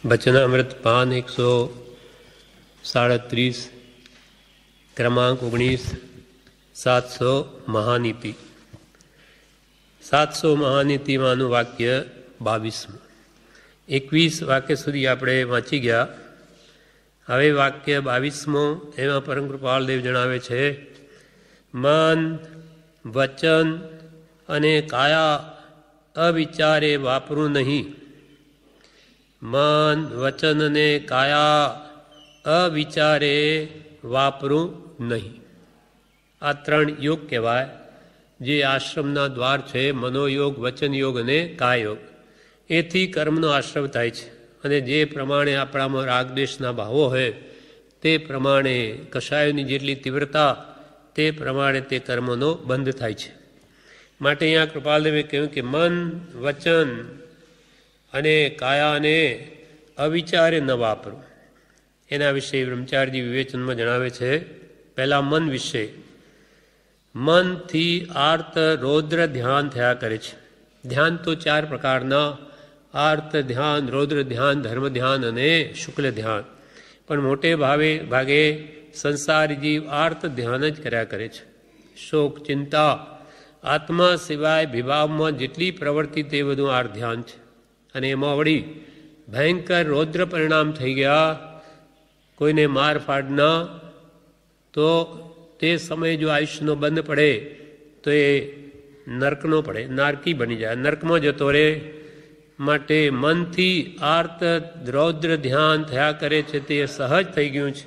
वचनामृत पान 137 क्रमांक 19 700 महानीति 700 महानीतिमाનું વાક્ય 22. 21 વાક્ય સુધી આપણે વાંચી ગયા. હવે વાક્ય 22મો એમાં પરમ કૃપાળદેવ જણાવે છે, મન વચન અને કાયા અવિચારે વાપરું નહીં. મન વચન અને કાયા અવિચારે વાપરું નહીં. આ 3 યોગ કહેવાય, જે આશ્રમના દ્વાર છે. મનોયોગ, વચન યોગ અને કાયયોગ. એથી કર્મનો આશ્રમ થાય છે. અને જે પ્રમાણે આપણામાં રાગદ્વેષના ભાવો હોય તે પ્રમાણે કષાયોની જેટલી તીવ્રતા તે પ્રમાણે તે કર્મનો બંધ થાય છે. માટે અહીંયા કૃપાલદેવે કહ્યું કે મન વચન અને કાયાને અવિચારે ન વાપરું. એના વિશે બ્રહ્મચારીજી વિવેચનમાં જણાવે છે. પહેલાં મન વિશે. મનથી આર્ત રૌદ્ર ધ્યાન થયા કરે છે. ધ્યાન તો 4 પ્રકારના: આર્ત ધ્યાન, રૌદ્ર ધ્યાન, ધર્મ ધ્યાન અને શુક્લ ધ્યાન. પણ મોટે ભાગે સંસારી જીવ આર્ત ધ્યાન જ કર્યા કરે છે. શોક, ચિંતા, આત્મા સિવાય વિભાવમાં જેટલી પ્રવૃત્તિ તે બધું આર્ત ધ્યાન છે. અને એમાં વળી ભયંકર રૌદ્ર પરિણામ થઈ ગયા. કોઈને માર ફાડના તો તે સમયે જો આયુષ્યનો બંધ પડે તો એ નર્કનો પડે, નારકી બની જાય, નર્કમાં જતો રહે. માટે મનથી આર્ત રૌદ્ર ધ્યાન થયા કરે છે. તે સહજ થઈ ગયું છે.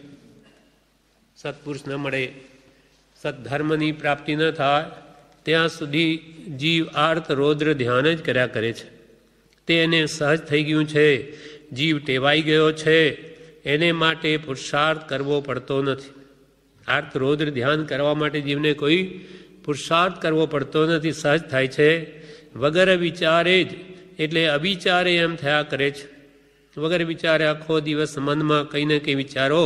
સત્પુરુષ ન મળે, સત્ધર્મની પ્રાપ્તિ ન થાય ત્યાં સુધી જીવ આર્ત રૌદ્ર ધ્યાન જ કર્યા કરે છે. તે એને સહજ થઈ ગયું છે. જીવ ટેવાઈ ગયો છે. એને માટે પુરુષાર્થ કરવો પડતો નથી. આર્ત રૌદ્ર ધ્યાન કરવા માટે જીવને કોઈ પુરુષાર્થ કરવો પડતો નથી, સહજ થાય છે. વગર વિચારે જ, એટલે અવિચારે એમ થયા કરે છે. વગર વિચારે આખો દિવસ મનમાં કંઈ ને કંઈ વિચારો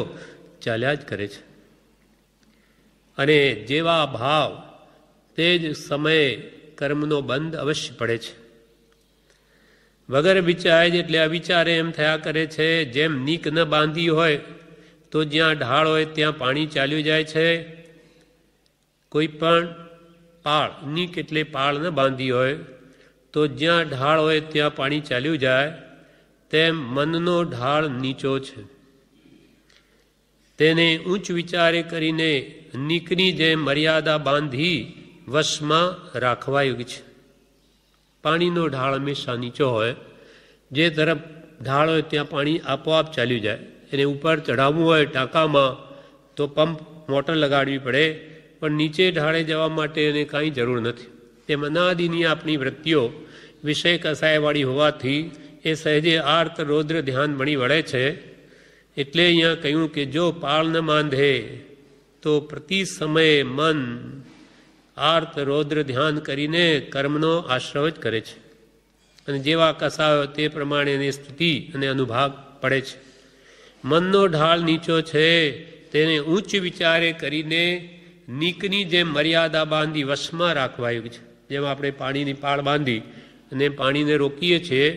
ચાલ્યા જ કરે છે. અને જેવા ભાવ તે જ સમયે કર્મનો બંધ અવશ્ય પડે છે. વગર વિચારે જ એટલે અવિચારે એમ થયા કરે છે. જેમ નીક ન બાંધી હોય તો જ્યાં ઢાળ હોય ત્યાં પાણી ચાલ્યું જાય છે. કોઈ પણ પાળ, નીક એટલે પાળ ન બાંધી હોય તો જ્યાં ઢાળ હોય ત્યાં પાણી ચાલ્યું જાય. તેમ મનનો ઢાળ નીચો છે. તેને ઊંચ વિચારે કરીને નીકની જેમ મર્યાદા બાંધી વશમાં રાખવા યોગ્ય છે. પાણીનો ઢાળ હંમેશા નીચો હોય. જે તરફ ઢાળ હોય ત્યાં પાણી આપોઆપ ચાલ્યું જાય. એને ઉપર ચઢાવવું હોય ટાંકામાં તો પંપ, મોટર લગાડવી પડે. પણ નીચે ઢાળે જવા માટે એને કાંઈ જરૂર નથી. તેમ અનાદિની આપણી વૃત્તિઓ વિષય કસાયવાળી હોવાથી એ સહેજે આર્ત રૌદ્ર ધ્યાન બની વળે છે. એટલે અહીંયા કહ્યું કે જો પાળ ન બાંધે તો પ્રતિ સમયે મન આર્ત રૌદ્ર ધ્યાન કરીને કર્મનો આશ્રવ જ કરે છે. અને જેવા કસાયો તે પ્રમાણે એની સ્થિતિ અને અનુભાગ પડે છે. મનનો ઢાળ નીચો છે. તેને ઉચ્ચ વિચારે કરીને નીકની જેમ મર્યાદા બાંધી વશમાં રાખવા યોગ્ય છે. જેમ આપણે પાણીની પાળ બાંધી અને પાણીને રોકીએ છીએ,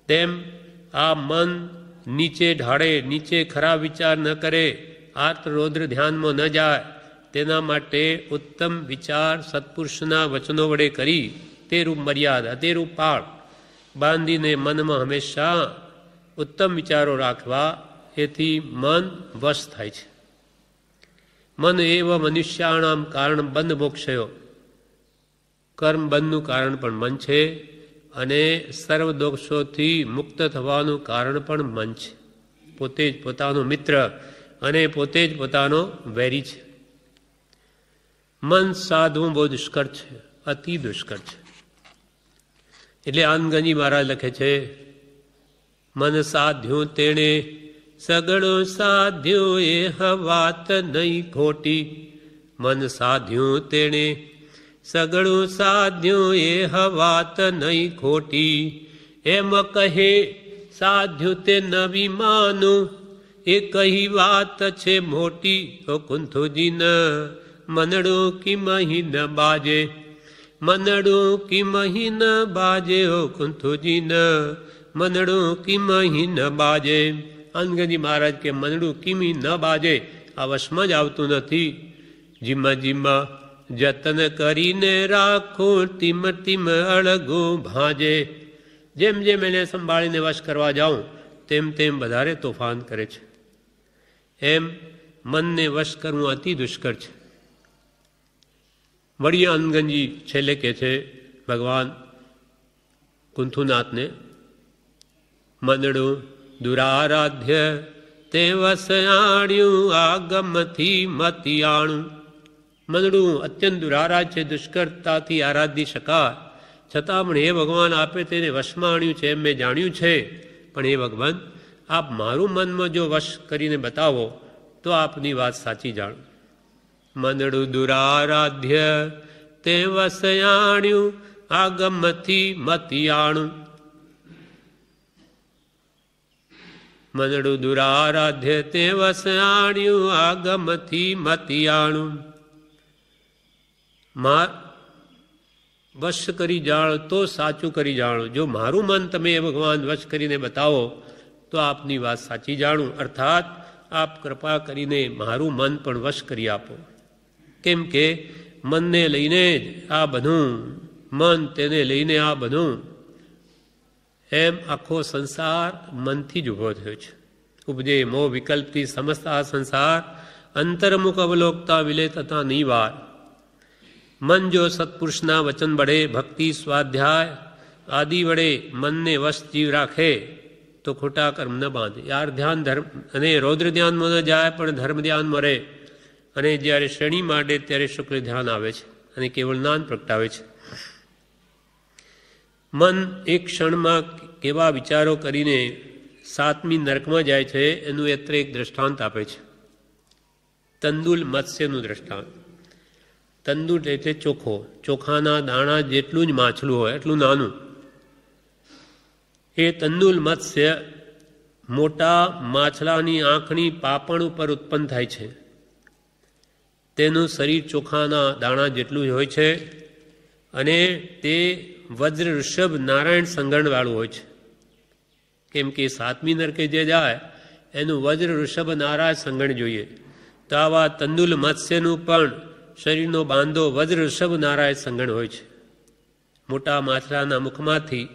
તેમ આ મન નીચે ઢાળે, નીચે ખરાબ વિચાર ન કરે, આર્ત રૌદ્ર ધ્યાનમાં ન જાય. તેના માટે ઉત્તમ વિચાર સત્પુરુષના વચનો વડે કરી તે રૂપ મર્યાદા, તે રૂપ પાળ બાંધીને મનમાં હંમેશા ઉત્તમ વિચારો રાખવા. એથી મન વશ થાય છે. મન એવ મનુષ્યાણામ કારણ બંધ મોક્ષયો. કર્મ બંધનું કારણ પણ મન છે અને સર્વ દોષોથી મુક્ત થવાનું કારણ પણ મન છે. પોતે જ પોતાનો મિત્ર અને પોતે જ પોતાનો વૈરી છે. મન સાધવું બહુ દુષ્કર છે, અતિ દુષ્કર છે. એટલે આનંદગંજી મહારાજ લખે છે, મન સાધ્યું તેણે સગળું સાધ્યું એ વાત નહીં ખોટી. મન સાધ્યું તેણે સગળું સાધ્યું એ વાત નહીં ખોટી. એમ કહે સાધ્યું તે નવી માનું એ કઈ વાત છે મોટી. ઓ કુંથુજી ન મનડું કી મહી ન બાજે. મનડું કી મહી ન બાજે. ઓ કુંથુજી ન मनड़ू किमही न बाजे। आनंदगंजी महाराज के मनड़ू किमी न बाजे, आ वशમાં જ આવતું નથી। જીમા જીમા જતન કરીને રાખો, તીમ તીમ અળગું ભાજે। જેમ જેમ એને સંભાળીને વશ કરવા જાઉં તેમ તેમ વધારે તોફાન કરે છે। એમ મનને વશ કરવું અતિ દુષ્કર છે। વળી આનંદગંજી છેલ્લે કહે છે ભગવાન કુંથુનાથને, મનડું દુરારાધ્ય તે વસયાણ્યું, આગમથી મતિયાણું। મનડું અત્યંત દુરારાધ છે, દુષ્કરતાથી આરાધી શકાય, છતાં પણ હે ભગવાન આપે તેને વશમાં આણ્યું છે એમ મેં જાણ્યું છે। પણ હે ભગવાન, આપ મારું મનમાં જો વશ કરીને બતાવો તો આપની વાત સાચી જાણું। મનડું દુરારાધ્ય તે વસયાણ્યું, આગમથી મતિયાણું। મનડું દુરારાધ્ય તે વસયાણ્યું, આગમથી મતિયાણું। વશ કરી જાણો તો સાચું કરી જાણો। જો મારું મન તમે ભગવાન વશ કરીને બતાવો તો આપની વાત સાચી જાણું, અર્થાત આપ કૃપા કરીને મારું મન પણ વશ કરી આપો। કેમ કે મનને લઈને જ આ બધું, મન તેને લઈને આ બધું, એમ આખો સંસાર મનથી જ ઊભો થયો છે। ઉપજે મોહ વિકલ્પથી સમસ્ત આ સંસાર, અંતર્મુખ અવલોકતા વિલે તથા નિવાર। મન જો સત્પુરુષના વચન વડે, ભક્તિ સ્વાધ્યાય આદિ વડે મનને વશ જીવ રાખે તો ખોટા કર્મ ન બાંધે। યાર ધ્યાન ધર્મ અને રૌદ્ર ધ્યાનમાં ન જાય પણ ધર્મ ધ્યાનમાં રહે, અને જ્યારે શ્રેણી માંડે ત્યારે શુક્લ ધ્યાન આવે છે અને કેવળ જ્ઞાન પ્રગટાવે છે। મન એક ક્ષણમાં કેવા વિચારો કરીને સાતમી નરકમાં જાય છે એનું એત્ર એક દ્રષ્ટાંત આપે છે। તંદુલ મત્સ્યનું દ્રષ્ટાંત। તંદુલ એટલે ચોખ્ખો, ચોખાના દાણા જેટલું જ માછલું હોય એટલું નાનું। એ તંદુલ મત્સ્ય મોટા માછલાની આંખની પાપણ ઉપર ઉત્પન્ન થાય છે। તેનું શરીર ચોખાના દાણા જેટલું જ હોય છે અને તે વજ્ર ઋષભ નારાયણ સંગણવાળું હોય છે। કેમ કે સાતમી નરકે જે જાય એનું વજ્ર ઋષભ નારાયણ સંગણ જોઈએ, તો આવા તંદુલ મત્સ્યનું પણ શરીરનો બાંધો વજ્ર ઋષભ નારાયણ સંગણ હોય છે। મોટા માછલાના મુખમાંથી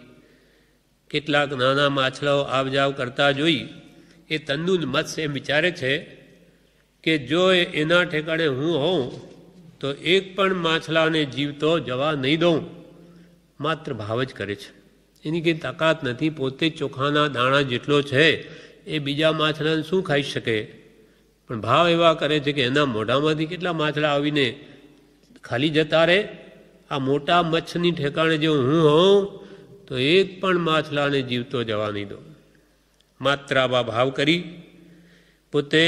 કેટલાક નાના માછલાઓ આવ જાવ કરતા જોઈ એ તંદુલ મત્સ્ય એમ વિચારે છે કે જો એના ઠેકાણે હું હોઉં તો એક પણ માછલાને જીવતો જવા નહીં દઉં। માત્ર ભાવ જ કરે છે, એની કંઈ તાકાત નથી। પોતે ચોખાના દાણા જેટલો છે એ બીજા માછલાને શું ખાઈ શકે, પણ ભાવ એવા કરે છે કે એના મોઢામાંથી કેટલા માછલા આવીને ખાલી જતા રહે। આ મોટા મચ્છની ઠેકાણે જો હું હોઉં તો એક પણ માછલાને જીવતો જવા નહીં દઉં। માત્ર આવા ભાવ કરી પોતે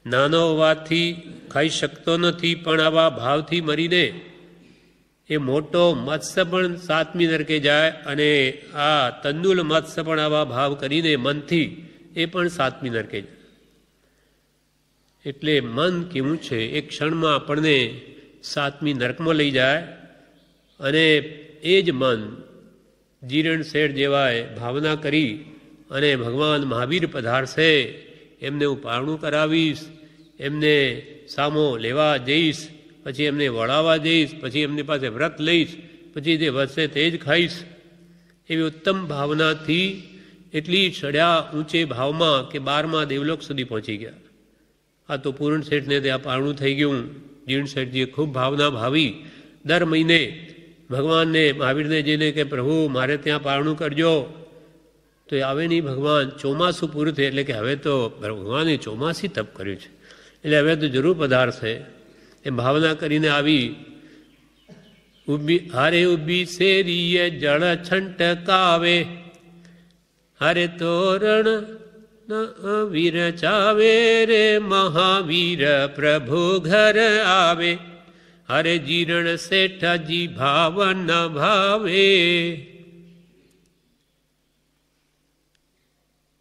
નાનો હોવાથી ખાઈ શકતો નથી, પણ આવા ભાવથી મરીને એ મોટો મત્સ્ય પણ સાતમી નરકે જાય, અને આ તંદુલ મત્સ્ય પણ આવા ભાવ કરીને મનથી એ પણ સાતમી નરકે જાય। એટલે મન કેવું છે, એક ક્ષણમાં આપણને સાતમી નરકમાં લઈ જાય, અને એ જ મન જીરણ શેઠ જેવાએ ભાવના કરી અને ભગવાન મહાવીર પધારશે, એમને હું પારણું કરાવીશ, એમને સામો લેવા જઈશ, પછી એમને વળાવવા જઈશ, પછી એમની પાસે વ્રત લઈશ, પછી જે વધશે તે જ ખાઈશ, એવી ઉત્તમ ભાવનાથી એટલી ચડ્યા ઊંચે ભાવમાં કે 12મા દેવલોક સુધી પહોંચી ગયા। આ તો પૂર્ણ શેઠને ત્યાં પારણું થઈ ગયું। જીર્ણ શેઠજીએ ખૂબ ભાવના ભાવી દર મહિને ભગવાનને મહાવીરને જઈને કે પ્રભુ મારે ત્યાં પારણું કરજો, તો એ આવે નહીં ભગવાન। ચોમાસું પૂરું થયું એટલે કે હવે તો ભગવાને ચોમાસી તપ કર્યું છે એટલે હવે તો જરૂર પધારશે, એ ભાવના કરીને આવી। હારે ઉભી શેરીએ જળ છંટકાવે, હારે તોરણ વીર ચાવે રે, મહાવીર પ્રભુ ઘર આવે, હરે જીરણ શેઠજી ભાવ ન ભાવે,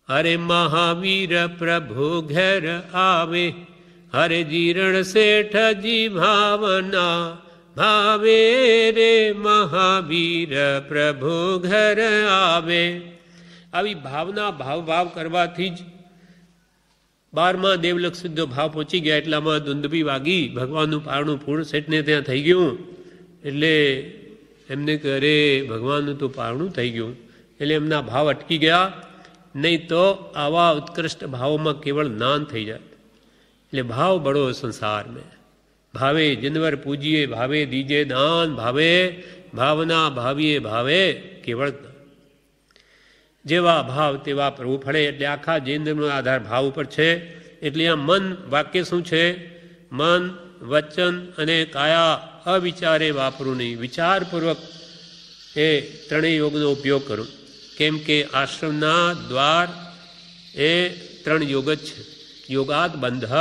હરે મહાવીર પ્રભુ ઘર આવે, હરે જીરણ શેઠજી ભાવના ભાવે રે, મહાવીર પ્રભુ ઘર આવે। આવી ભાવના ભાવ કરવાથી જ 12મા દેવલક સુધીનો ભાવ પહોંચી ગયા. એટલામાં દુંદભી વાગી, ભગવાનનું પારણું ફૂલ સેટને ત્યાં થઈ ગયું. એટલે એમને કે અરે ભગવાનનું તો પારણું થઈ ગયું. એટલે એમના ભાવ અટકી ગયા. નહીં તો આવા ઉત્કૃષ્ટ ભાવોમાં કેવળ જ્ઞાન થઈ જાય. એટલે ભાવ બળો સંસાર મેં, ભાવે જનવર પૂજીએ, ભાવે દીજે દાન, ભાવે ભાવના ભાવીએ, ભાવે કેવળ જ્ઞાન. જેવા ભાવ તેવા પ્રભુ ફળે. એટલે આખા જૈન ધર્મનો આધાર ભાવ ઉપર છે. એટલે આ મન વાક્ય શું છે? મન, વચન અને કાયા અવિચારે વાપરું નહીં, વિચારપૂર્વક એ ત્રણેય યોગનો ઉપયોગ કરું. કેમ કે આશ્રમના દ્વાર એ 3 યોગ જ છે. યોગાત બંધ,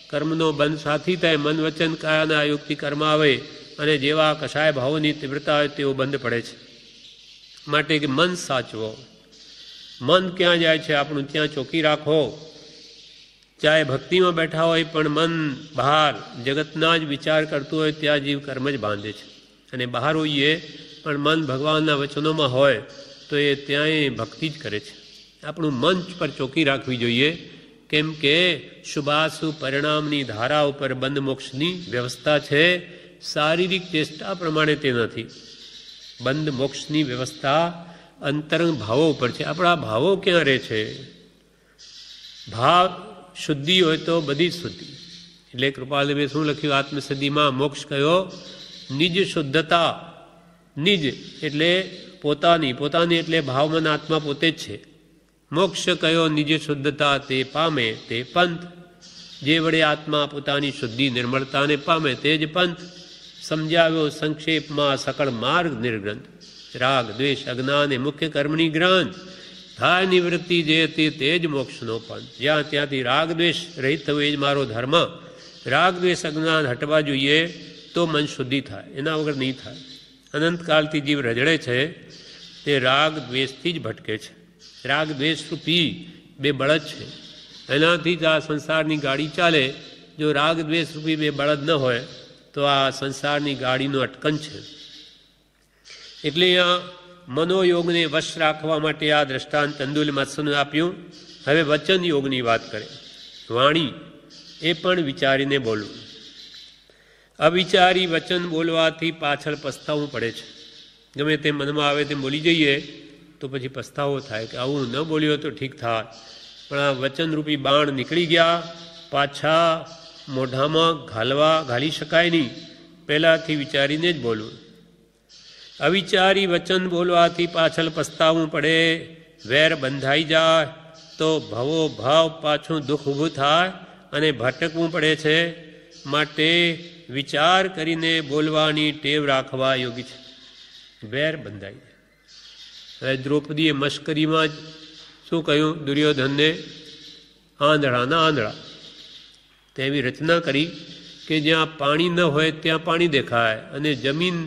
કર્મનો બંધ સાથી થાય. મન, વચન, કાયાના યોગથી કર્મ આવે અને જેવા કશાય ભાવોની તીવ્રતા હોય તેવો બંધ પડે છે. માટે કે મન સાચવો. મન ક્યાં જાય છે આપણું ત્યાં ચોકી રાખો. ચાહે ભક્તિમાં બેઠા હોય પણ મન બહાર જગતના જ વિચાર કરતું હોય ત્યાં જીવ કર્મ જ બાંધે છે. અને બહાર હોઈએ પણ મન ભગવાનના વચનોમાં હોય તો એ ત્યાંય ભક્તિ જ કરે છે. આપણું મંચ પર ચોકી રાખવી જોઈએ. કેમ કે શુભાશુ પરિણામની ધારા ઉપર બંધ મોક્ષની વ્યવસ્થા છે. શારીરિક ચેષ્ટા પ્રમાણે તે નથી. બંધ મોક્ષની વ્યવસ્થા અંતરંગ ભાવો ઉપર છે. આપણા ભાવો ક્યાં રહે છે? ભાવ શુદ્ધિ હોય તો બધી શુદ્ધિ. એટલે કૃપાલદેવે શું લખ્યું આત્મસિદ્ધિમાં? મોક્ષ કયો? નિજ શુદ્ધતા. નિજ એટલે પોતાની, પોતાની એટલે ભાવમન આત્મા પોતે જ છે. મોક્ષ કયો? નિજ શુદ્ધતા તે પામે તે પંથ. જે વડે આત્મા પોતાની શુદ્ધિ નિર્મળતાને પામે તે જ પંથ. સમજાવ્યો સંક્ષેપમાં સકળ માર્ગ નિર્ગ્રંથ. રાગ દ્વેષ અજ્ઞાન એ મુખ્ય કર્મની ગ્રંથ. થાય નિવૃત્તિ જે તે જ મોક્ષનો પંથ. જ્યાં ત્યાંથી રાગ દ્વેષ રહિત થવું એ જ મારો ધર્મ. રાગ દ્વેષ અજ્ઞાન હટવા જોઈએ તો મન શુદ્ધિ થાય, એના વગર નહીં થાય. અનંતકાલથી જીવ રજડે છે તે રાગ દ્વેષથી જ ભટકે છે. રાગ દ્વેષ રૂપી 2 બળદ છે, એનાથી જ આ સંસારની ગાડી ચાલે. જો રાગ દ્વેષ રૂપી 2 બળદ ન હોય તો આ સંસારની ગાડીનું અટકન છે. એટલે અહીંયા મનોયોગને વશ રાખવા માટે આ દ્રષ્ટાંત તંદુલ મત્સ્યનું આપ્યું. હવે વચન યોગની વાત કરે. વાણી એ પણ વિચારીને બોલવું. અવિચારી વચન બોલવાથી પાછળ પસ્તાવું પડે છે. ગમે તે મનમાં આવે તેમ બોલી જઈએ તો પછી પસ્તાવો થાય કે આવું ન બોલ્યો તો ઠીક થાય. પણ આ વચનરૂપી બાણ નીકળી ગયા, પાછા મોઢામાં ઘાલી શકાય નહીં. પહેલાંથી વિચારીને જ બોલવું. અવિચારી વચન બોલવાથી પાછળ પસ્તાવું પડે. વેર બંધાઈ જાય તો ભવો ભાવ પાછું દુઃખ ઊભું થાય અને ભટકવું પડે છે. માટે વિચાર કરીને બોલવાની ટેવ રાખવા યોગી છે. વેર બંધાઈ જાય. હવે દ્રૌપદીએ મશ્કરીમાં જ શું કહ્યું દુર્યોધનને? આંધળાના આંધળા. તેવી રચના કરી કે જ્યાં પાણી ન હોય ત્યાં પાણી દેખાય, અને જમીન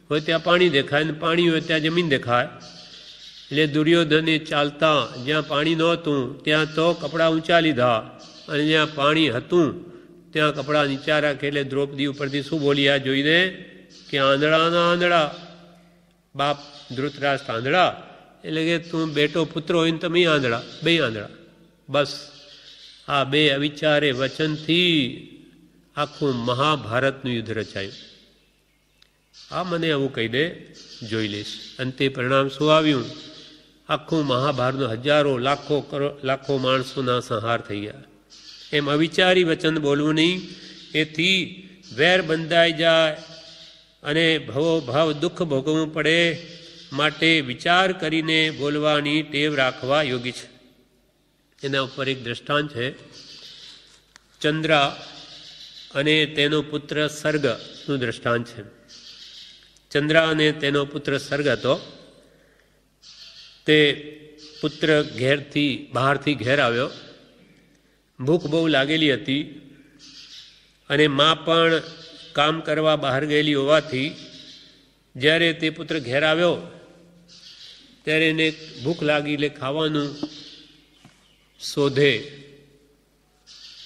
હોય ત્યાં પાણી દેખાય, અને પાણી હોય ત્યાં જમીન દેખાય. એટલે દુર્યોધને ચાલતા જ્યાં પાણી નહોતું ત્યાં તો કપડાં ઊંચા લીધા, અને જ્યાં પાણી હતું ત્યાં કપડાં નીચા રાખે. એટલે દ્રૌપદી ઉપરથી શું બોલ્યા જોઈને કે આંધળાના આંધળા. બાપ ધૃતરાષ્ટ્ર આંધળા એટલે કે તું બેટો પુત્ર હોય ને તમે આંધળા, 2 આંધળા. બસ આ 2 અવિચારે વચનથી આખું મહાભારતનું યુદ્ધ રચાયું. આ મને આવું કહી દે, જોઈ લઈશ. અંતે પરિણામ શું આવ્યું? આખું મહાભારતનો હજારો લાખો માણસોના સંહાર થઈ ગયા. એમ અવિચારી વચન બોલવું નહીં. એથી વેર બંધાઈ જાય અને ભવો ભાવ દુઃખ ભોગવવું પડે. માટે વિચાર કરીને બોલવાની ટેવ રાખવા યોગી છે. એના ઉપર એક દ્રષ્ટાંત છે. ચંદ્ર અને તેનો પુત્ર સર્ગનું દ્રષ્ટાંત છે. ચંદ્ર અને તેનો પુત્ર સર્ગ હતો. તે પુત્ર બહારથી ઘેર આવ્યો. ભૂખ બહુ લાગેલી હતી અને મા પણ કામ કરવા બહાર ગયેલી હોવાથી જ્યારે તે પુત્ર ઘેર આવ્યો ત્યારે એને ભૂખ લાગી એટલે ખાવાનું શોધે,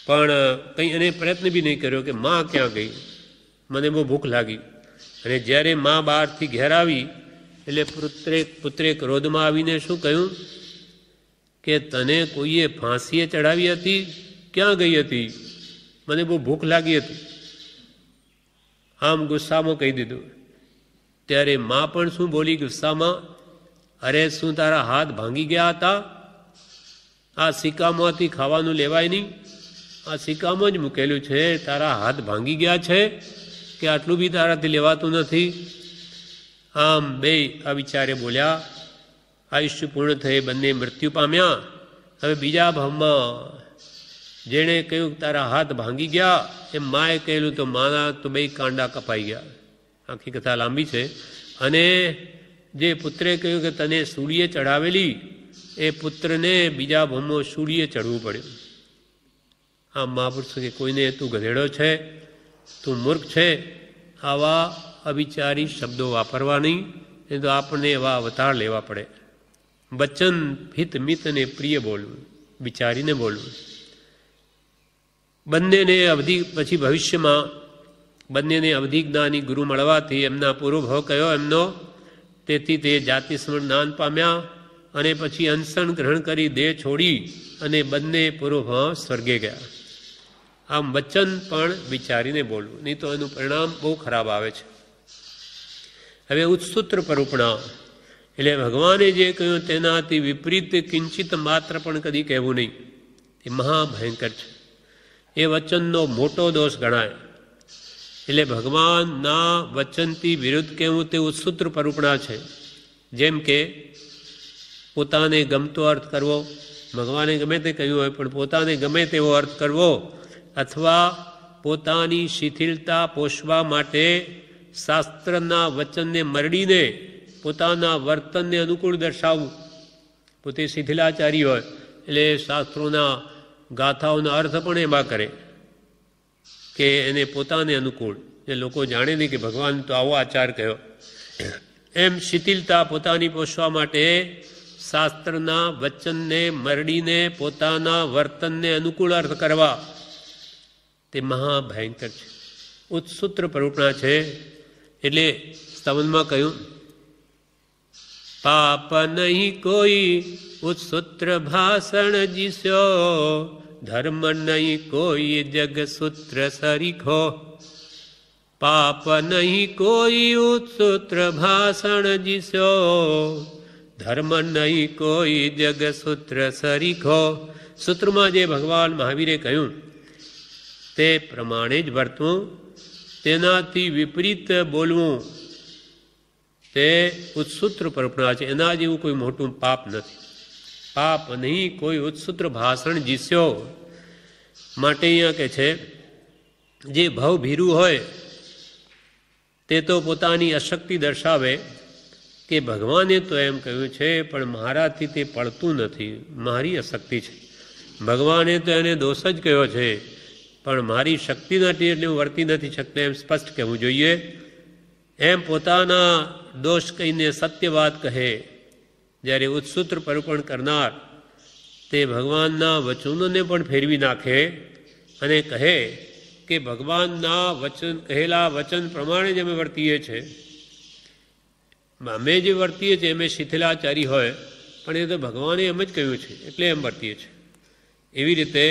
પણ કંઈ એને પ્રયત્ન બી નહીં કર્યો કે મા ક્યાં ગઈ, મને બહુ ભૂખ લાગી. અને જ્યારે મા બહારથી ઘેર આવી એટલે પુત્રે ક્રોધમાં આવીને શું કહ્યું કે તને કોઈએ ફાંસીએ ચડાવી હતી? ક્યાં ગઈ હતી? મને બહુ ભૂખ લાગી હતી. આમ ગુસ્સામાં કહી દીધું. ત્યારે મા પણ શું બોલી ગુસ્સામાં? અરે શું તારા હાથ ભાંગી ગયા હતા? આ સિક્કામાંથી ખાવાનું લેવાય નહીં, આ સિક્કામાં જ મૂકેલું છે. તારા હાથ ભાંગી ગયા છે કે આટલું બી તારાથી લેવાતું નથી? આમ બે આ વિચારે બોલ્યા. આયુષ્ય પૂર્ણ થઈ બંને મૃત્યુ પામ્યા. હવે બીજા ભાવમાં જેણે કહ્યું તારા હાથ ભાંગી ગયા એમ માએ કહેલું તો માના તો બે કાંડા કપાઈ ગયા. આખી કથા લાંબી છે. અને જે પુત્રે કહ્યું કે તને સૂળીએ ચડાવેલી એ પુત્રને બીજા ભાવમાં સૂળીએ ચડવું પડ્યું. આ મહાપુરુષ કે કોઈને તું ગધેડો છે, તું મૂર્ખ છે, આવા અવિચારી શબ્દો વાપરવા નહીં, એ તો આપણને એવા અવતાર લેવા પડે. વચન હિત મિત અને પ્રિય બોલવું, વિચારીને બોલવું. બંનેને અવધિ પછી ભવિષ્યમાં બંનેને અવધિજ્ઞાની ગુરુ મળવાથી એમના પૂર્વભાવ કયો એમનો, તેથી તે જાતિ જ્ઞાન પામ્યા અને પછી અનશન ગ્રહણ કરી દેહ છોડી અને બંને પૂર્વભાવ સ્વર્ગે ગયા. આમ વચન પણ વિચારીને બોલવું, નહીં તો એનું પરિણામ બહુ ખરાબ આવે છે. હવે ઉત્સૂત્ર પરૂપણા એટલે ભગવાને જે કહ્યું તેનાથી વિપરીત કિંચિત માત્ર પણ કદી કહેવું નહીં. એ મહાભયંકર છે. એ વચનનો મોટો દોષ ગણાય. એટલે ભગવાનના વચનથી વિરુદ્ધ કહેવું તે ઉત્સૂત્ર પરૂપણા છે. જેમ કે પોતાને ગમતો અર્થ કરવો, ભગવાને ગમે તે કહ્યું હોય પણ પોતાને ગમે તેવો અર્થ કરવો, અથવા પોતાની શિથિલતા પોષવા માટે શાસ્ત્રના વચનને મરડીને પોતાના વર્તનને અનુકૂળ દર્શાવવું. પોતે શિથિલાચારી હોય એટલે શાસ્ત્રોના ગાથાઓના અર્થ પણ એમાં કરે કે એને પોતાને અનુકૂળ, જે લોકો જાણે નહીં કે ભગવાન તો આવો આચાર કહ્યો. એમ શિથિલતા પોતાની પોષવા માટે શાસ્ત્રના વચનને મરડીને પોતાના વર્તનને અનુકૂળ અર્થ કરવા, તે મહાભયંકર છે. ઉત્સૂત્ર પરૂપણા છે. એટલે સ્તવનમાં કહ્યું, પાપ નહીં કોઈ ઉત્સૂત્ર ભાષણ જીસ્યો, ધર્મ નહીં કોઈ જગ સૂત્ર સરીખો. પાપ નહીં કોઈ ઉત્સૂત્ર ભાષણ જીસ્યો, ધર્મ નહીં કોઈ જગ સૂત્ર સરીખો. સૂત્રમાં જે ભગવાન મહાવીરે કહ્યું તે પ્રમાણે જ વર્તવું, તેનાથી વિપરીત બોલવું તે ઉત્સૂત્ર પરૂપણા છે. એના જેવું કોઈ મોટું પાપ નથી. પાપ નહીં કોઈ ઉત્સૂત્ર ભાષણ જીસ્યો. માટે અહીંયા કે છે જે ભવભીરું હોય તે તો પોતાની અશક્તિ દર્શાવે કે ભગવાને તો એમ કહ્યું છે પણ મારાથી તે પડતું નથી, મારી અશક્તિ છે. ભગવાને તો એને દોષ જ કહ્યો છે પણ મારી શક્તિ નથી એટલે હું વર્તી નથી શકતો, એમ સ્પષ્ટ કહેવું જોઈએ. એમ પોતાના દોષ કહીને સત્ય વાત કહે. જ્યારે ઉત્સૂત્ર પરૂપણ કરનાર તે ભગવાનના વચનોને પણ ફેરવી નાખે અને કહે કે ભગવાનના વચન કહેલા વચન પ્રમાણે જ અમે વર્તીએ છીએ. અમે જે વર્તીએ છીએ અમે શિથિલાચારી હોય પણ એ તો ભગવાને એમ જ કહ્યું છે એટલે એમ વર્તીએ છીએ. એવી રીતે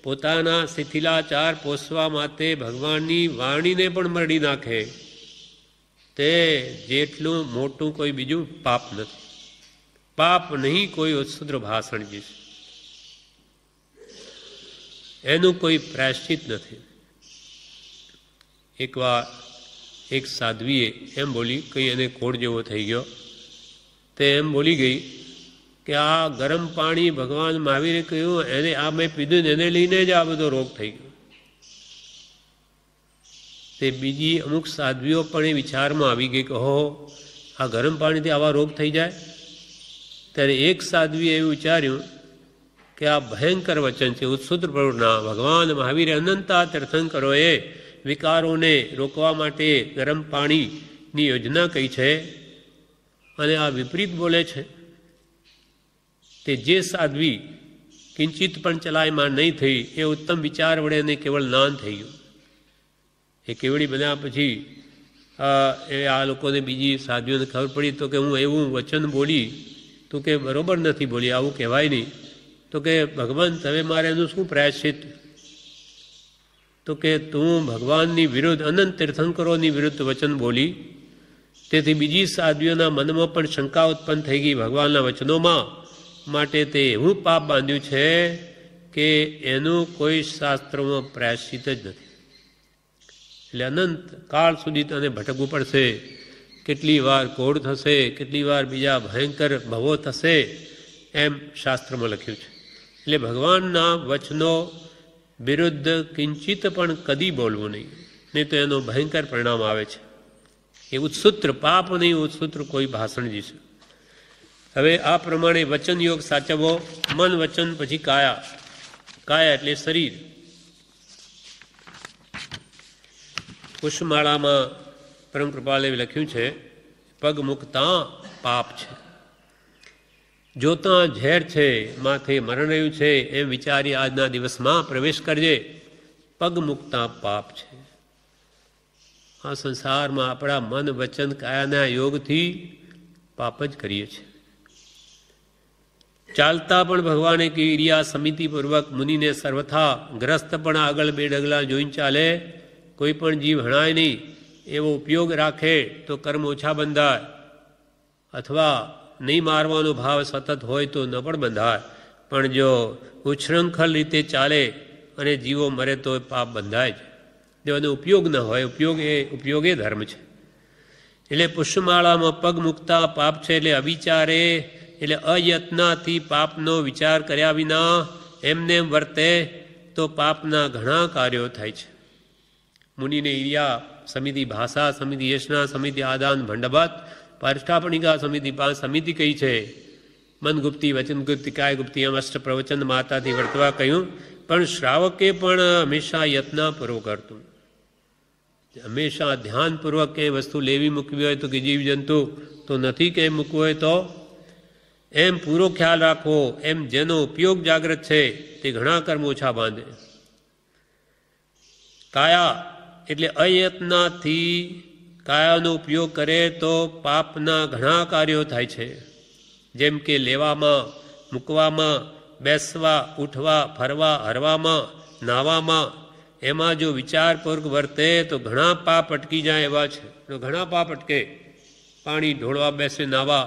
પોતાના શિથિલાચાર પોષવા માટે ભગવાનની વાણીને પણ મરડી નાખે તે જેટલું મોટું કોઈ બીજું પાપ નથી. પાપ નહીં કોઈ ઉત્સૂત્ર ભાષણ જીસ, એનું કોઈ પ્રાયશ્ચિત નથી. એકવાર એક સાધ્વીએ એમ બોલી, કંઈ એને કોડ જેવો થઈ ગયો, તે એમ બોલી ગઈ કે આ ગરમ પાણી ભગવાન મહાવીરે કહ્યું એને આ મેં પીધું ને એને લઈને જ આ બધો રોગ થઈ ગયો. તે બીજી અમુક સાધ્વીઓ પણ એ વિચારમાં આવી ગઈ કે હો આ ગરમ પાણીથી આવા રોગ થઈ જાય. ત્યારે એક સાધ્વીએ એવું વિચાર્યું કે આ ભયંકર વચન છે ઉત્સૂત્ર પ્રવૃત્તિના. ભગવાન મહાવીરે અનંતા તીર્થંકરોએ વિકારોને રોકવા માટે ગરમ પાણીની યોજના કહી છે અને આ વિપરીત બોલે છે. તે જે સાધ્વી કિંચિત પણ ચલાયમાન નહીં થઈ એ ઉત્તમ વિચાર વડે એને કેવળ જ્ઞાન થઈ ગયું. એ કેવડી બન્યા પછી આ લોકોને બીજી સાધ્વીઓને ખબર પડી તો કે હું એવું વચન બોલી તો કે બરોબર નથી બોલી, આવું કહેવાય નહીં. તો કે ભગવાન તમે મારે એનું શું પ્રાયશ્ચિત? તો કે તું ભગવાનની વિરુદ્ધ, અનંત તીર્થંકરોની વિરુદ્ધ વચન બોલી, તેથી બીજી સાધ્વીઓના મનમાં પણ શંકા ઉત્પન્ન થઈ ગઈ ભગવાનના વચનોમાં, માટે તે એવું પાપ બાંધ્યું છે કે એનું કોઈ શાસ્ત્રમાં પ્રાયશ્ચિત જ નથી. એટલે અનંત કાળ સુધી તને ભટકવું પડશે, કેટલી વાર કોઢ થશે, કેટલી વાર બીજા ભયંકર ભવો થશે, એમ શાસ્ત્રમાં લખ્યું છે. એટલે ભગવાનના વચનો વિરુદ્ધ કિંચિત પણ કદી બોલવું નહીં તો એનો ભયંકર પરિણામ આવે છે. એ ઉત્સૂત્ર પાપ નહીં, ઉત્સૂત્ર કોઈ ભાષણ જીશે. હવે આ પ્રમાણે વચન યોગ સાચવવો. મન, વચન, પછી કાયા. કાયા એટલે શરીર. પુષ્પમાળામાં પરમ કૃપાલે લખ્યું છે, પગ મૂકતા પાપ છે, જોતા ઝેર છે, માથે મરણ રહ્યું છે, એમ વિચારી આજના દિવસમાં પ્રવેશ કરજે. પગ મૂકતા પાપ છે. આ સંસારમાં આપણા મન, વચન, કાયાના યોગથી પાપ જ કરીએ છીએ. ચાલતા પણ ભગવાને ક્રિયા સમિતિપૂર્વક મુનિને સર્વથા ગ્રસ્ત પણ આગળ 2 ડગલા જોઈને ચાલે, કોઈ પણ જીવ હણાય નહીં એવો ઉપયોગ રાખે તો કર્મ ઓછા બંધાય, અથવા નહીં મારવાનો ભાવ સતત હોય તો ન પણ બંધાય. પણ જો ઉચ્છૃંખલ રીતે ચાલે અને જીવો મરે તો પાપ બંધાય છે. તેનો ઉપયોગ ન હોય, ઉપયોગ એ ધર્મ છે. એટલે પુષ્પમાળામાં પગ મૂકતા પાપ છે. એટલે અવિચારે, એટલે અયત્નાથી પાપનો વિચાર કર્યા વિના એમને વર્તે તો પાપના ઘણા કાર્યો થાય છે. મુનિને ઈર્યા સમિતિ, ભાષા સમિતિ, યશના સમિતિ, આદાન ભંડભત, પારિષ્ઠાપણિકા સમિતિ, 5 સમિતિ કહી છે. મનગુપ્તી, વચનગુપ્તી, કાયગુપ્તી એમ અષ્ટ પ્રવચન માતાથી વર્તવા કહ્યું. પણ શ્રાવકે પણ હંમેશા યત્નપૂર્વક કરતું, હંમેશા ધ્યાનપૂર્વક કંઈ વસ્તુ લેવી મૂકવી હોય તો કે જીવજંતુ તો નથી કંઈ મૂકવું હોય તો એમ પૂરો ખ્યાલ રાખવો. એમ જેનો ઉપયોગ જાગ્રત છે તે ઘણા કર્મ ઓછા બાંધે. કાયા એટલે અયત્નાથી કાયાનો ઉપયોગ કરે તો પાપના ઘણા કાર્યો થાય છે. જેમ કે લેવામાં, મૂકવામાં, બેસવા, ઉઠવા, ફરવા, હરવામાં, નાવામાં, એમાં જો વિચારપૂર્વક વર્તે તો ઘણા પાપ અટકી જાય એવા છે. ઘણા પાપ અટકે. પાણી ઢોળવા બેસે, નાવા,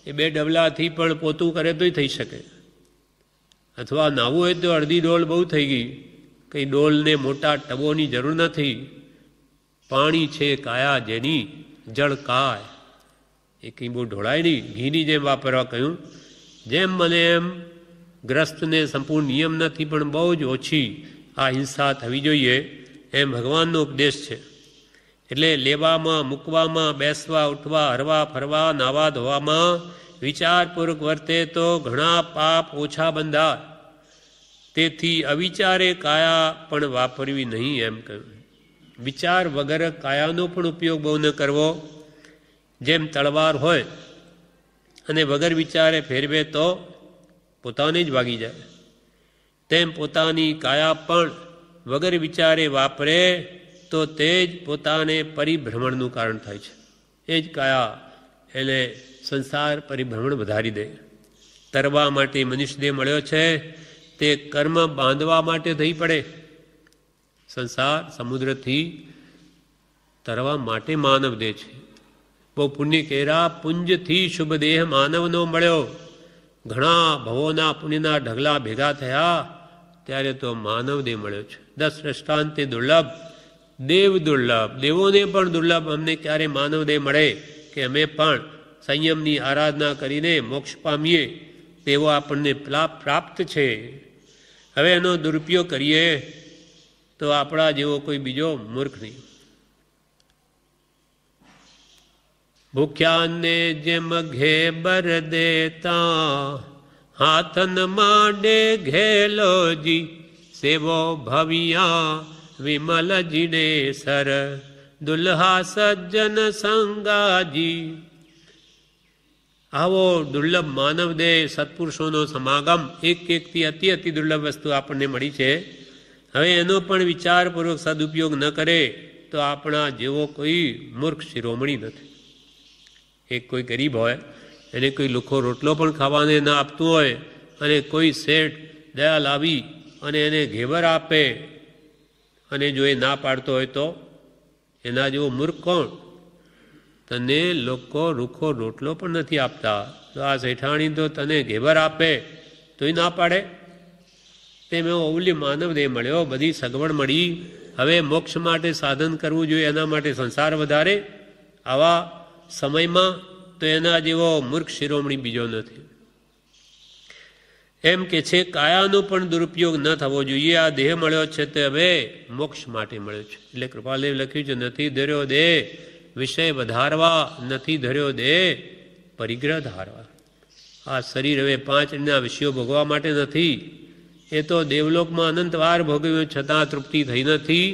એ 2 ડબલાથી પણ પોતું કરે તોય થઈ શકે. અથવા નાવું હોય તો અડધી ડોલ બહુ થઈ ગઈ, કંઈ ડોલને મોટા ટબોની જરૂર નથી. પાણી છે કાયા જેની, જળ કાય, એ કંઈ બહુ ઢોળાય નહીં. ઘીની જેમ વાપરવા કહ્યું. જેમ મને એમ ગ્રસ્તને સંપૂર્ણ નિયમ નથી, પણ બહુ જ ઓછી આ હિંસા થવી જોઈએ, એમ ભગવાનનો ઉપદેશ છે. એટલે લેવામાં, મૂકવામાં, બેસવા, ઉઠવા, હરવા, ફરવા, નાવા ધોવામાં વિચારપૂર્વક વર્તે તો ઘણા પાપ ઓછા બંધાય. તેથી અવિચારે કાયા પણ વાપરવી નહીં એમ કહ્યું. વિચાર વગર કાયાનો પણ ઉપયોગ બહુ ન કરવો. જેમ તલવાર હોય અને વગર વિચારે ફેરવે તો પોતાને જ વાગી જાય, તેમ પોતાની કાયા પણ વગર વિચારે વાપરે તો તે જ પોતાને પરિભ્રમણનું કારણ થાય છે. એ જ કાયા એટલે સંસાર પરિભ્રમણ વધારી દે. તરવા માટે મનુષ્ય દેહ મળ્યો છે તે કર્મ બાંધવા માટે થઈ પડે. સંસાર સમુદ્રથી તરવા માટે માનવ દેહ છે. બહુ પુણ્ય કેરા પુંજથી શુભ દેહ માનવનો મળ્યો. ઘણા ભવોના પુણ્યના ઢગલા ભેગા થયા ત્યારે તો માનવ દેહ મળ્યો છે. 10 દ્રષ્ટાંતે દુર્લભ, દેવ દુર્લભ, દેવોને પણ દુર્લભ અમને ક્યારે માનવ દેહ મળે કે અમે પણ સંયમની આરાધના કરીને મોક્ષ પામીએ તેવો આપણને પ્રાપ્ત છે. હવે એનો દુરુપયોગ કરીએ તો આપણા જેવો કોઈ બીજો મૂર્ખ નહીં. ભૂખ્યાને જેમ ઘેબર દેતા, હાથન માંડે ઘેલોજી, સેવો ભવિયા વિમલ જીડે સર, દુલ્હા સજ્જન સંગાજી. આવો દુર્લભ માનવ દેહ, સત્પુરુષોનો સમાગમ, એકથી અતિ દુર્લભ વસ્તુ આપણને મળી છે. હવે એનો પણ વિચારપૂર્વક સદુપયોગ ન કરે તો આપણા જેવો કોઈ મૂર્ખ શિરોમણી નથી. એક કોઈ ગરીબ હોય, એને કોઈ લુખો રોટલો પણ ખાવાને ન આપતું હોય અને કોઈ શેઠ દયા લાવી અને એને ઘેવર આપે અને જો એ ના પાડતો હોય તો એના જેવો મૂર્ખ કોણ? તને લોકો રૂખો રોટલો પણ નથી આપતા, તો આ શેઠાણી તો તને ઘેવર આપે તોય ના પાડે. તેમ એવો અવલી માનવદેહ મળ્યો, બધી સગવડ મળી, હવે મોક્ષ માટે સાધન કરવું જોઈએ, એના માટે સંસાર વધારે. આવા સમયમાં તો એના જેવો મૂર્ખ શિરોમણી બીજો નથી. એમ કે છે કાયાનો પણ દુરુપયોગ ન થવો જોઈએ. આ દેહ મળ્યો છે તે હવે મોક્ષ માટે મળ્યો છે. એટલે કૃપાલદેવ લખ્યું છે, નથી ધર્યો દેહ વિષય વધારવા, નથી ધર્યો દેહ પરિગ્રહ ધારવા. આ શરીર હવે 5 વિષયો ભોગવા માટે નથી. એ તો દેવલોકમાં અનંતવાર ભોગવ્યું છતાં તૃપ્તિ થઈ નથી.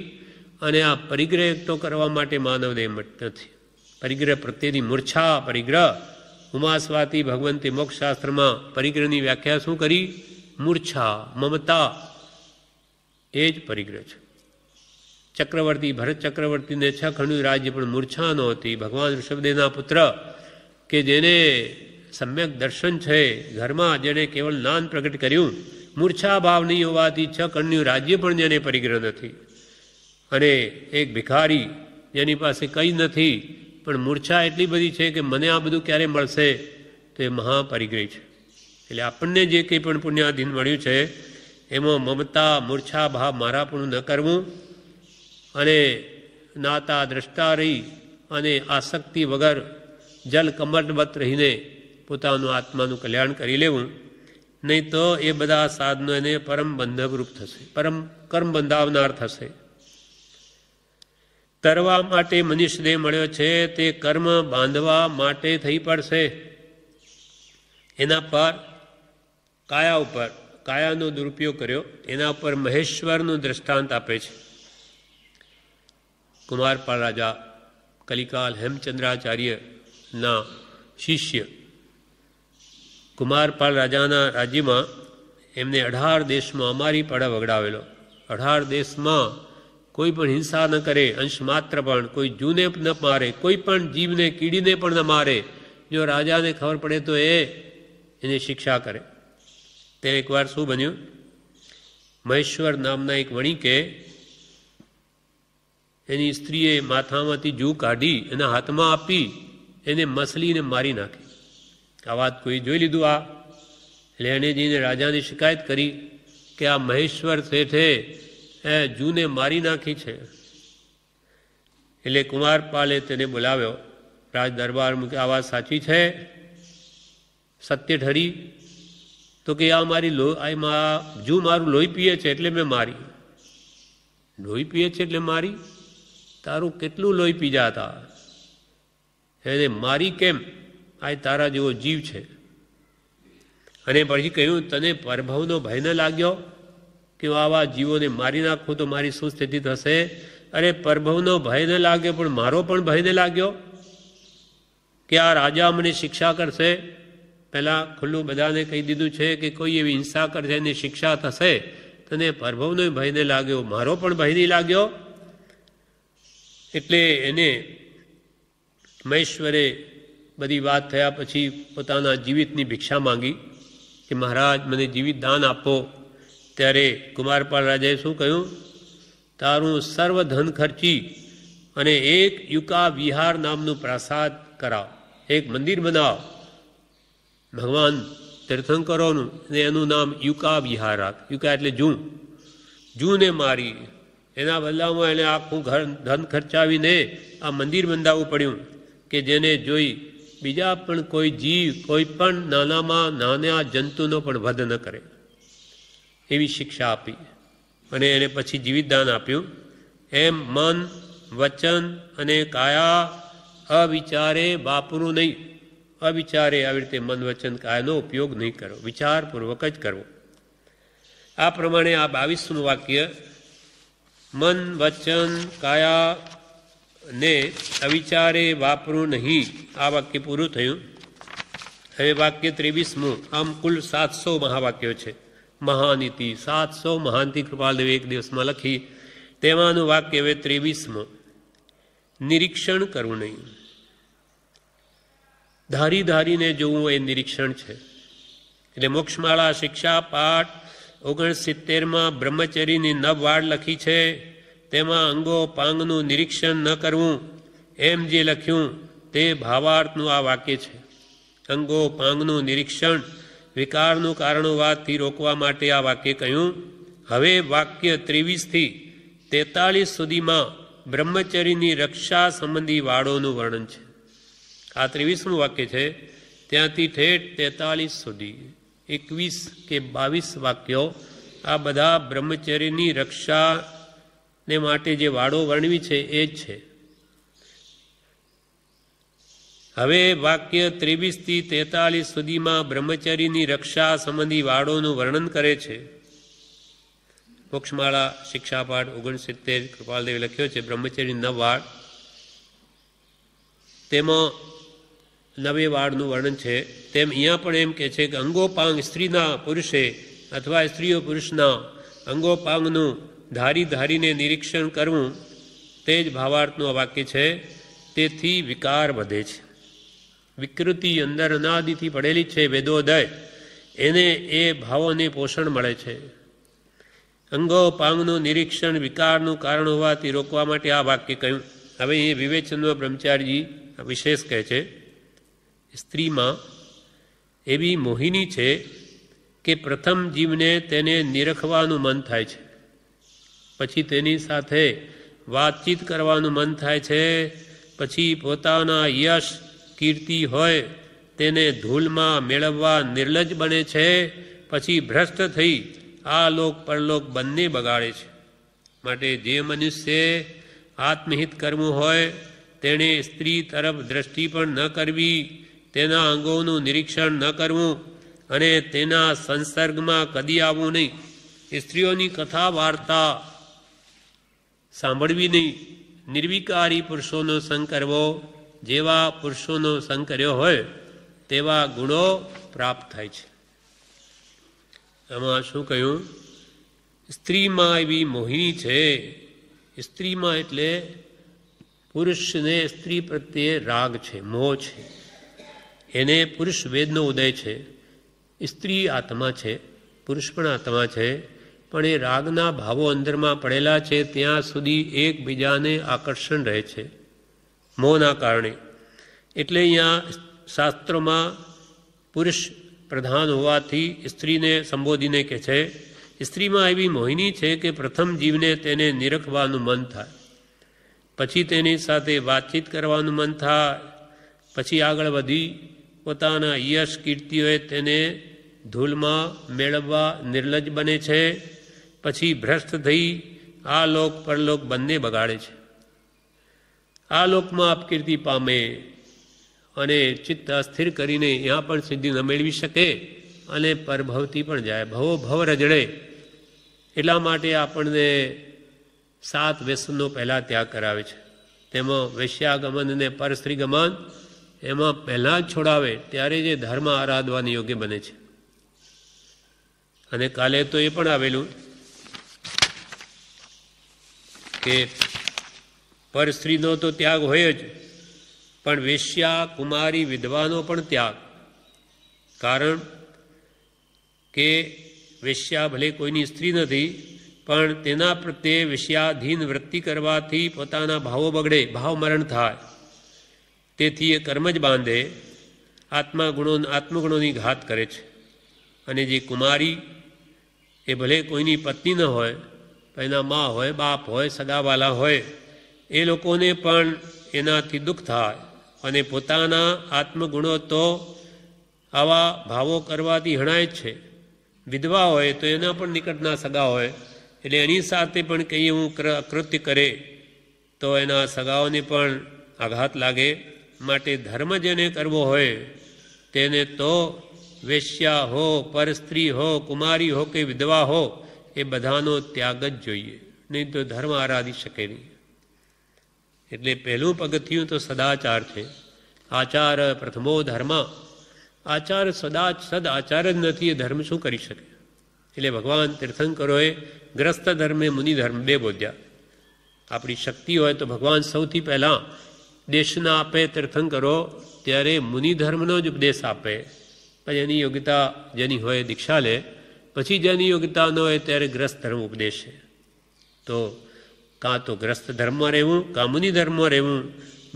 અને આ પરિગ્રહ એકઠો કરવા માટે માનવદેહ નથી. પરિગ્રહ પ્રત્યેની મૂર્છા પરિગ્રહ. ઉમાસ્વાતી ભગવંતે મોક્ષશાસ્ત્રમાં પરિગ્રહની વ્યાખ્યા શું કરી? મૂર્છા, મમતા, એ જ પરિગ્રહ છે. ચક્રવર્તી ભરત ચક્રવર્તીને 6 ખંડનું રાજ્ય પણ મૂર્છા નહોતી. ભગવાન ઋષભદેવના પુત્ર કે જેને સમ્યક દર્શન છે, ઘરમાં જેને કેવળ જ્ઞાન પ્રગટ કર્યું, મૂર્છા ભાવ નહીં હોવાથી 6 ખંડનું રાજ્ય પણ જેને પરિગ્રહ નથી. અને એક ભિખારી જેની પાસે કંઈ નથી પણ મૂર્છા એટલી બધી છે કે મને આ બધું ક્યારે મળશે, તો એ મહાપરિગ્રહ છે. એટલે આપણને જે કંઈ પણ પુણ્યાધીન મળ્યું છે એમાં મમતા, મૂર્છા ભાવ, મારાપણું ન કરવું અને નાતા દ્રષ્ટા રહી અને આસક્તિ વગર જલ કમરબદ્ધ રહીને પોતાનું આત્માનું કલ્યાણ કરી લેવું. નહીં તો એ બધા સાધનો એને પરમ બંધકરૂપ થશે, પરમ કર્મ બંધાવનાર થશે. તરવા માટે મનુષ્ય દેહ મળ્યો છે તે કર્મ બાંધવા માટે થઈ પડશે. એના પર કાયા ઉપર કાયાનો દુરુપયોગ કર્યો, એના ઉપર મહેશ્વરનું દ્રષ્ટાંત આપે છે. કુમારપાળ રાજા કલિકાલ હેમચંદ્રાચાર્યના શિષ્ય કુમારપાળ રાજાના રાજ્યમાં એમને 18 દેશમાં અમારી પડા વગડાવેલો. 18 દેશમાં કોઈ પણ હિંસા ન કરે, અંશ માત્ર પણ, કોઈ જૂને ન મારે, કોઈ પણ જીવને કીડીને પણ ન મારે. જો રાજાને ખબર પડે તો એને શિક્ષા કરે. તે એકવાર શું બન્યું? મહેશ્વર નામના એક વણિકે એની સ્ત્રીએ માથામાંથી જૂ કાઢી એના હાથમાં આપી, એને મસલીને મારી નાખી. આ વાત કોઈ જોઈ લીધું આ? એટલે એણે જઈને રાજાની શિકાયત કરી કે આ મહેશ્વર શેઠે જૂને મારી નાખી છે. એટલે કુમારપાલે તેને બોલાવ્યો રાજ દરબારમાં કે આ વાત સાચી છે, સત્ય ઠરી? તો કે આ મારી જૂ મારું લોહી પીએ છે એટલે મેં મારી. લોહી પીએ છે એટલે મારી? તારું કેટલું લોહી પી જાતા, એને મારી કેમ? આ તારા જેવો જીવ છે. અને પછી કહ્યું, તને પરભવનો ભય ન લાગ્યો કે આવા જીવોને મારી નાખું તો મારી શું સ્થિતિ થશે? અરે પરભવનો ભય ન લાગ્યો પણ મારો પણ ભય ન લાગ્યો કે આ રાજા મને શિક્ષા કરશે. પહેલાં ખુલ્લું બધાને કહી દીધું છે કે કોઈ એવી હિંસા કરશે એની શિક્ષા થશે. તને પરભવનો ભય ન લાગ્યો, મારો પણ ભય નહીં લાગ્યો. એટલે એને મહેશ્વરે બધી વાત થયા પછી પોતાના જીવિતની ભિક્ષા માંગી કે મહારાજ મને જીવિત દાન આપો. ત્યારે કુમારપાળ રાજાએ શું કહ્યું? તારું સર્વ ધન ખર્ચી અને એક યુકા વિહાર નામનું પ્રાસાદ કરાવ, એક મંદિર બનાવ ભગવાન તીર્થંકરોનું, અને એનું નામ યુકા વિહાર રાખ. યુકા એટલે જૂને મારી, એના બદલામાં એને આખું ઘર ધન ખર્ચાવીને આ મંદિર બંધાવવું પડ્યું કે જેને જોઈ બીજા પણ કોઈ જીવ, કોઈ પણ નાનામાં નાના જંતુનો પણ વધ ન કરે. એવી શિક્ષા આપી અને એને પછી જીવિતદાન આપ્યું. એમ મન, વચન અને કાયા અવિચારે વાપરવું નહીં. અવિચારે આવી રીતે મન, વચન, કાયાનો ઉપયોગ નહીં કરો, વિચારપૂર્વક જ કરવો. આ પ્રમાણે આ 22મું વાક્ય મન, વચન, કાયા ને અવિચારે વાપરવું નહીં, આ વાક્ય પૂરું થયું. હવે વાક્ય 23મું. આમ કુલ 700 મહાવાક્યો છે. મહાનીતિ 700 મહાનથી કૃપાલદેવે એક દિવસમાં લખી. તેમાંનું વાક્ય હવે 23મું. નિરીક્ષણ કરવું નહીં. ધારી ધારીને જોવું એ નિરીક્ષણ છે. એટલે મોક્ષમાળા શિક્ષા પાઠ 69માં બ્રહ્મચર્યની નવ વાડ લખી છે, તેમાં અંગો પાંગનું નિરીક્ષણ ન કરવું એમ જે લખ્યું તે ભાવાર્થનું આ વાક્ય છે. અંગો પાંગનું નિરીક્ષણ વિકારનું કારણોવાદથી રોકવા માટે આ વાક્ય કહ્યું. હવે વાક્ય 23થી 43 સુધીમાં બ્રહ્મચર્યની રક્ષા સંબંધી વાળોનું વર્ણન છે. આ 23મું વાક્ય છે, ત્યાંથી ઠેઠ 43 સુધી 21 કે 22 વાક્યો આ બધા બ્રહ્મચર્યની રક્ષાને માટે જે વાળો વર્ણવી છે એ જ છે. હવે વાક્ય 23થી 43 સુધીમાં બ્રહ્મચર્યની રક્ષા સંબંધી વાળોનું વર્ણન કરે છે. મોક્ષમાળા શિક્ષાપાઠ 69 કૃપાલદેવે લખ્યો છે બ્રહ્મચર્ય 9 વાળ, તેમાં 9 વાળનું વર્ણન છે. તેમ અહીંયા પણ એમ કહે છે કે અંગોપાંગ સ્ત્રીના પુરુષે અથવા સ્ત્રીઓ પુરુષના અંગોપાંગનું ધારીને નિરીક્ષણ કરવું તે જ ભાવાર્થનું આ વાક્ય છે. તેથી વિકાર વધે છે. વિકૃતિ અંદર અનાદિથી પડેલી છે વેદોદય, એને એ ભાવોને પોષણ મળે છે. અંગો પાંગનું નિરીક્ષણ વિકારનું કારણ હોવાથી રોકવા માટે આ વાક્ય કહ્યું. હવે એ વિવેચનમાં બ્રહ્મચારીજી વિશેષ કહે છે, સ્ત્રીમાં એવી મોહિની છે કે પ્રથમ જીવને તેને નિરખવાનું મન થાય છે, પછી તેની સાથે વાતચીત કરવાનું મન થાય છે, પછી પોતાના યશ કીર્તિ હોય તેને ધૂળમાં મેળવવા નિર્લજ બને છે, પછી ભ્રષ્ટ થઈ આ લોક પરલોક બંને બગાડે છે. માટે જે મનુષ્ય આત્મહિત કરવું હોય તેણે સ્ત્રી તરફ દ્રષ્ટિ પણ ન કરવી, તેના અંગોનું નિરીક્ષણ ન કરવું અને તેના સંસર્ગમાં કદી આવવું નહીં. સ્ત્રીઓની કથા વાર્તા સાંભળવી નહીં. નિર્વિકારી પુરુષોનો સંગ કરવો, જેવા પુરુષોનો સંગ કર્યો હોય તેવા ગુણો પ્રાપ્ત થાય છે. આમાં શું કહ્યું? સ્ત્રીમાં એવી મોહિની છે. સ્ત્રીમાં એટલે પુરુષને સ્ત્રી પ્રત્યે રાગ છે, મોહ છે, એને પુરુષ વેદનો ઉદય છે. સ્ત્રી આત્મા છે, પુરુષ પણ આત્મા છે, પણ એ રાગના ભાવો અંદરમાં પડેલા છે ત્યાં સુધી એકબીજાને આકર્ષણ રહે છે મોહના કારણે. એટલે અહીંયા શાસ્ત્રોમાં પુરુષ પ્રધાન હોવાથી સ્ત્રીને સંબોધીને કહે છે, સ્ત્રીમાં એવી મોહિની છે કે પ્રથમ જીવને તેને નિરખવાનું મન થાય, પછી તેની સાથે વાતચીત કરવાનું મન થાય, પછી આગળ વધી પોતાના યશ કીર્તિઓએ તેને ધૂળમાં મેળવવા નિર્લજ બને છે, પછી ભ્રષ્ટ થઈ આ લોક પરલોક બંને બગાડે છે. આ લોકમાં અપકીર્તિ પામે અને ચિત્ત અસ્થિર કરીને यहाँ પણ સિદ્ધિ ન મેળવી શકે અને પરભવથી પણ જાય, ભવો ભવ રજડે. એટલા માટે આપણને 7 વ્યસનનો પહેલાં ત્યાગ કરાવે છે. તેમાં વૈશ્યાગમન અને પરસ્ત્રી ગમન એમાં પહેલાં જ છોડાવે ત્યારે જે ધર્મ આરાધવાની યોગ્ય બને છે. અને કાલે તો એ પણ આવેલું કે પરસ્ત્રીનો તો ત્યાગ હોય જ, પણ વેશ્યા કુમારી વિધવાનો પણ ત્યાગ. કારણ કે વેશ્યા ભલે કોઈની સ્ત્રી નથી, પણ તેના પ્રત્યે વેશ્યાધીન વૃત્તિ કરવાથી પોતાના ભાવો બગડે, ભાવ મરણ થાય. તેથી એ કર્મ જ બાંધે, આત્મગુણોની ઘાત કરે છે. અને જે કુમારી એ ભલે કોઈની પત્ની ન હોય, પણ એના મા હોય, બાપ હોય, સગાવાલા હોય, એ લોકોને પણ એનાથી દુઃખ થાય. અને પોતાના આત્મગુણો તો આવા ભાવો કરવાથી હણાય જ છે. વિધવા હોય તો એના પણ નિકટના સગા હોય, એટલે એની સાથે પણ કંઈ એવું કૃત્ય કરે તો એના સગાઓને પણ આઘાત લાગે. માટે ધર્મ જેને કરવો હોય તેને તો વેશ્યા હો, પરસ્ત્રી હો, કુમારી હો કે વિધવા હો, એ બધાનો ત્યાગ જ જોઈએ, નહીં તો ધર્મ આરાધી શકે નહીં. એટલે પહેલું પગથિયું તો સદાચાર છે. આચાર પ્રથમો ધર્મ. આચાર સદ આચાર જ નથી એ ધર્મ શું કરી શકે? એટલે ભગવાન તીર્થંકરોએ ગ્રસ્ત ધર્મે મુનિ ધર્મ બે બોધ્યા. આપણી શક્તિ હોય તો ભગવાન સૌથી પહેલાં દેશના આપે તીર્થંકરો ત્યારે મુનિ ધર્મનો જ ઉપદેશ આપે. પછી એની યોગ્યતા જેની હોય દીક્ષા લે, પછી જેની યોગ્યતા ન હોય ત્યારે ગ્રસ્ત ધર્મ ઉપદેશે. તો કાં તો ગ્રસ્ત ધર્મમાં રહેવું, કાં મુનિ ધર્મમાં રહેવું.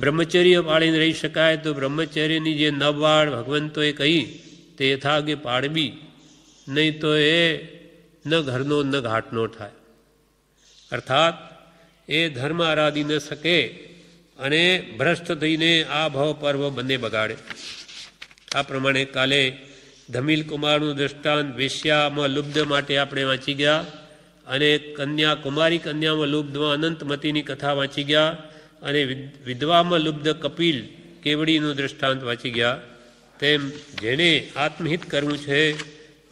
બ્રહ્મચર્ય પાળીને રહી શકાય તો બ્રહ્મચર્યની જે નવવાળ ભગવંતોએ કહી તે યથાગે પાળવી, નહીં તો એ ન ઘરનો ન ઘાટનો થાય. અર્થાત એ ધર્મ આરાધી ન શકે અને ભ્રષ્ટ થઈને આ ભાવ પર્વ બંને બગાડે. આ પ્રમાણે કાલે ધમીલ કુમારનું દ્રષ્ટાંત વેશ્યામાં લુબ્ધ માટે આપણે વાંચી ગયા, અને કન્યા કુમારી કન્યામાં લુબ્ધમાં અનંતમતીની કથા વાંચી ગયા, અને વિધવામાં લુબ્ધ કપિલ કેવડીનું દ્રષ્ટાંત વાંચી ગયા. તેમ જેને આત્મહિત કરવું છે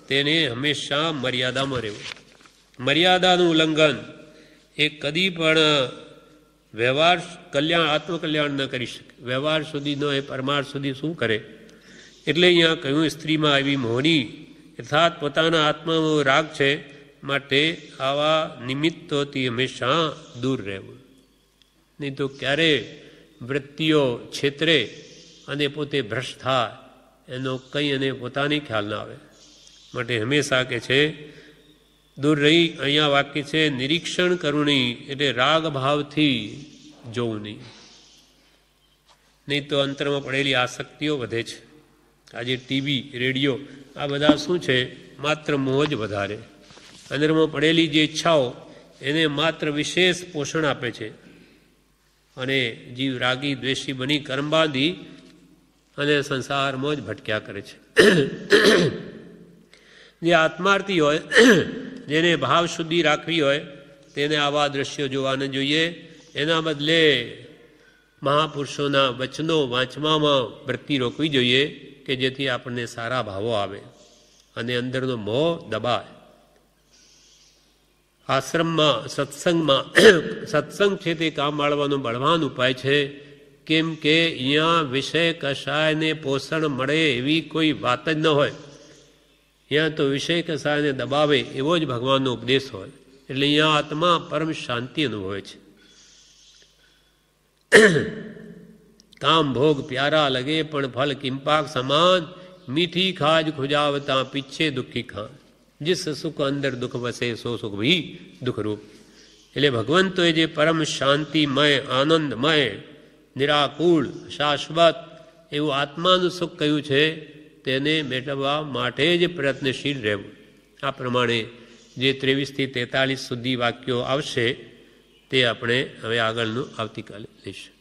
તેને હંમેશા મર્યાદામાં રહેવું. મર્યાદાનું ઉલ્લંઘન એ કદી પણ વ્યવહાર કલ્યાણ આત્મકલ્યાણ ન કરી શકે. વ્યવહાર સુધી ન એ પરમાર્થ સુધી શું કરે? એટલે અહીંયા કહ્યું સ્ત્રીમાં આવી મોહની અર્થાત પોતાના આત્માનો રાગ છે, માટે આવા નિમિત્તોથી હંમેશા દૂર રહેવું. નહીં તો ક્યારે વૃત્તિઓ છેતરે અને પોતે ભ્રષ્ટ થાય એનો કંઈ અને પોતાની ખ્યાલ ના આવે. માટે હંમેશા કે છે દૂર રહી. અહીંયા વાક્ય છે નિરીક્ષણ કરવું નહીં, એટલે રાગ ભાવથી જોવું નહીં. નહીં તો અંતરમાં પડેલી આસક્તિઓ વધે છે. આજે ટીવી રેડિયો આ બધા શું છે? માત્ર મોહ જ વધારે. અંદરમાં પડેલી જે ઈચ્છાઓ એને માત્ર વિશેષ પોષણ આપે છે, અને જીવ રાગી દ્વેષી બની કર્મ બાંધી અને સંસારમાં જ ભટક્યા કરે છે. જે આત્માર્થી હોય, જેને ભાવ શુદ્ધિ રાખવી હોય, તેને આવા દ્રશ્યો જોવા ન જોઈએ. એના બદલે મહાપુરુષોના વચનો વાંચવામાં વૃત્તિ રોકવી જોઈએ, કે જેથી આપણને સારા ભાવો આવે અને અંદરનો મોહ દબાય. આશ્રમમાં સત્સંગમાં સત્સંગ છે તે કામ વાળવાનો બળવાન ઉપાય છે. કેમ કે અહીંયા વિષય કશાયને પોષણ મળે એવી કોઈ વાત જ ન હોય. અહીંયા તો વિષય કશાયને દબાવે એવો જ ભગવાનનો ઉપદેશ હોય. એટલે અહીંયા આત્મા પરમ શાંતિ અનુભવે છે. કામ ભોગ પ્યારા લગે પણ ફલ કિંપાક સમાન, મીઠી ખાજ ખુજાવતા પીછે દુઃખી ખાન, जिस सुख अंदर दुख वसे सो सुख भी दुख रूप. એટલે ભગવંતોએ જે પરમ શાંતિમય આનંદમય નિરાકુળ શાશ્વત એવું આત્માનું સુખ કહ્યું છે, તેને મેળવવા માટે જ પ્રયત્નશીલ રહેવું. આ પ્રમાણે જે 23 થી 43 સુધી વાક્યો આવશે તે આપણે હવે આગળનું આવતીકાલે લઈશું.